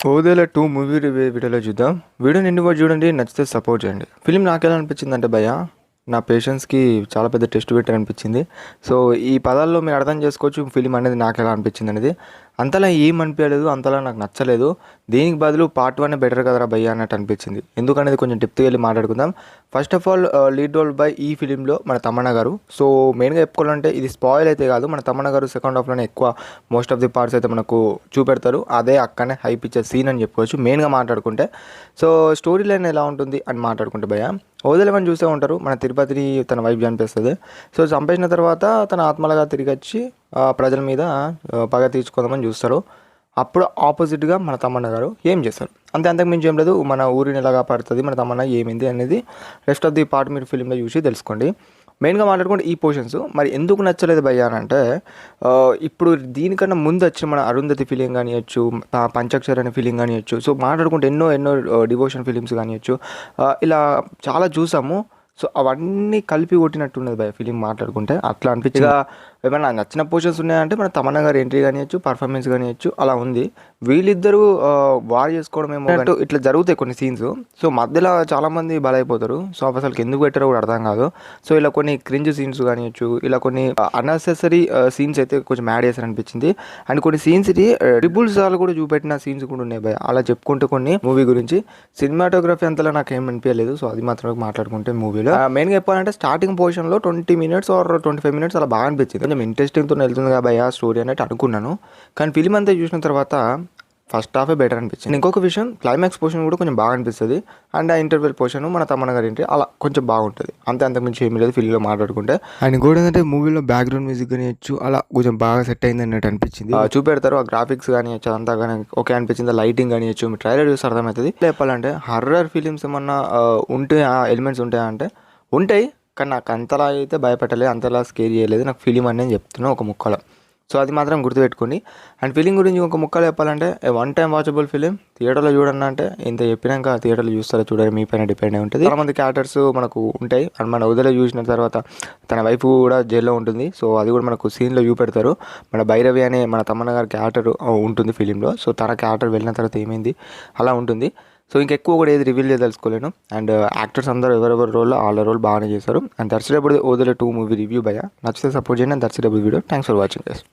Odela 2 movie review వీడియోలో చూద్దాం. వీడియోని ఎండ్ వరకు చూడండి, నచ్చితే సపోర్ట్ చేయండి. ఫిలిం నాకెలా అనిపించిందంటే భయ్య, నా పేషెన్స్‌కి చాలా పెద్ద టెస్ట్ పెట్టారనిపించింది. సో, ఈ పదాల్లో మీరు అర్థం చేసుకోవచ్చు ఫిలిం అనేది నాకెలా అనిపించిందనేది. అంతలా ఏం అనిపియలేదు, అంతలా నాకు నచ్చలేదు. దీనికి బదులు పార్ట్ 1 బెటర్ కదరా భయ్య అన్నట్టు అనిపించింది. ఎందుకనేది కొంచెం డెప్త్‌గా వెళ్ళి మాట్లాడుకుందాం. First of all lead role by ఈ ఫిలింలో మన తమన్నా గారు. సో, మెయిన్‌గా చెప్పుకోవాలంటే ఇది స్పాయిల్ అయితే కాదు, మన తమన్నా గారు సెకండ్ హాఫ్‌లోనే ఎక్కువ మోస్ట్ ఆఫ్ ది పార్ట్స్ అయితే మనకు చూపెడతారు. అదే అక్కడనే హైప్ ఇచ్చే సీన్ అని చెప్పుకోవచ్చు మెయిన్గా మాట్లాడుకుంటే. సో, స్టోరీ లైన్ ఎలా ఉంటుంది అని మాట్లాడుకుంటే భయ్య, ఓదెలవని చూసే ఉంటారు, మన తిరుపతిని తన వైఫ్ చంపేస్తుంది. సో, చంపేసిన తర్వాత తన ఆత్మలుగా తిరిగి వచ్చి ప్రజల మీద పగ తీర్చుకుందామని చూస్తారు. అప్పుడు ఆపోజిట్గా మన తమన్నా గారు ఏం చేస్తారు అంతే, అంతకు మించి ఏం లేదు. మన ఊరిని ఎలాగా పడుతుంది, మన తమన్నా ఏమైంది అనేది రెస్ట్ ఆఫ్ ది పార్ట్ మీరు ఫిలింలో చూసి తెలుసుకోండి. మెయిన్గా మాట్లాడుకుంటే ఈ పోర్షన్స్ మరి ఎందుకు నచ్చలేదు భయ్య అని అంటే, ఇప్పుడు దీనికన్నా ముందు వచ్చిన మన అరుంధతి ఫిలిం కానివ్వచ్చు, పంచాక్షరి అనే ఫిలిం కానివ్వచ్చు, సో మాట్లాడుకుంటే ఎన్నో ఎన్నో డివోషన్ ఫిలిమ్స్ కానివ్వచ్చు, ఇలా చాలా చూసాము. సో అవన్నీ కలిపి కొట్టినట్టున్నది భయ ఫిలిం మాట్లాడుకుంటే, అట్లా అనిపించి ఏమైనా నచ్చిన పోర్షన్స్ ఉన్నాయంటే మన తమన్నా గారి ఎంట్రీ కానివ్వచ్చు, పర్ఫార్మెన్స్ కానివ్వచ్చు, అలా ఉంది. వీళ్ళిద్దరూ వార్ చేసుకోవడం ఏమో ఇట్లా జరుగుతాయి కొన్ని సీన్స్. సో మధ్యలో చాలామంది బలైపోతారు. సో అసలు ఎందుకు పెట్టారో కూడా అర్థం కాదు. సో ఇలా కొన్ని క్రింజ్ సీన్స్ కానివ్వచ్చు, ఇలా కొన్ని అన్నెసెసరీ సీన్స్ అయితే కొంచెం యాడ్ చేశారు అనిపించింది. అండ్ కొన్ని సీన్స్ ఇది ట్రిపుల్ సార్లు కూడా చూపెట్టిన సీన్స్ కూడా ఉన్నాయి భయ. అలా చెప్పుకుంటూ కొన్ని మూవీ గురించి సినిమాటోగ్రఫీ అంతలా నాకు ఏం అనిపించలేదు. సో అది మాత్రం మాట్లాడుకుంటే మూవీలో మెయిన్గా చెప్పాలంటే స్టార్టింగ్ పోర్షన్లో 20 minutes ఆర్ 25 minutes అలా బాగా అనిపించింది. కొంచెం ఇంట్రెస్టింగ్తో వెళ్తుంది కాబట్టి ఆ స్టోరీ అనేది అనుకున్నాను. కానీ ఫిలిం అంతా చూసిన తర్వాత ఫస్ట్ హాఫే బెటర్ అనిపించింది. ఇంకొక విషయం, క్లైమాక్స్ పోర్షన్ కూడా కొంచెం బాగా అనిపిస్తుంది. అండ్ ఆ ఇంటర్వెల్ పోర్షన్ మన తమన్నా గారి ఎంట్రీ అలా కొంచెం బాగుంటుంది. అంతకుమించి ఏమీ లేదు ఫిలింలో మాట్లాడుకుంటే. అండ్ కూడా ఏంటంటే మూవీలో బ్యాక్గ్రౌండ్ మ్యూజిక్ కానివచ్చు అలా కొంచెం బాగా సెట్ అయింది అన్నట్టు అనిపించింది. చూపెడతారు ఆ గ్రాఫిక్స్ కానివచ్చు, అంతా కానీ ఓకే అనిపించింది. లైటింగ్ కానివచ్చు, మీ ట్రైలర్ చూస్తే అర్థమవుతుంది. చెప్పాలంటే హర్రర్ ఫిలిమ్స్ ఏమన్నా ఉంటే ఆ ఎలిమెంట్స్ ఉంటాయా అంటే ఉంటాయి, కానీ నాకు అంతలా అయితే భయపెట్టలేదు, అంతలా స్కేర్ చేయలేదు నాకు ఫిలిం అనేది చెప్తున్నాను ఒక ముక్కలో. సో అది మాత్రం గుర్తుపెట్టుకోండి. అండ్ ఫిలిం గురించి ఒక ముక్కలు చెప్పాలంటే వన్ టైం వాచబుల్ ఫిలిం. థియేటర్లో చూడండి అంటే ఇంత చెప్పినాక థియేటర్లో చూస్తారో చూడాలి మీ పైన డిపెండ్ అయి ఉంటుంది. చాలామంది క్యారెక్టర్స్ మనకు ఉంటాయి. అండ్ మన వదిలే చూసిన తర్వాత తన వైఫ్ కూడా జైల్లో ఉంటుంది. సో అది కూడా మనకు సీన్లో చూపెడతారు. మన భైరవి అనే మన తమన్నా గారి క్యారెక్టర్ ఉంటుంది ఫిలింలో. సో తన క్యారెక్టర్ వెళ్ళిన తర్వాత ఏమైంది అలా ఉంటుంది. సో ఇంకెక్కువ కూడా ఏది రివీల్ చేయదలుచుకోలేను. అండ్ యాక్టర్స్ అందరూ ఎవరెవరి రోల్ వాళ్ళ రోల్ బాగానే చేశారు. అండ్ దర్శకుడు ఓదెల 2 మూవీ రివ్యూ భయ్య, నచ్చితే సపోర్ట్ చేయండి. అండ్ దర్శకుడు video. Thanks for watching guys.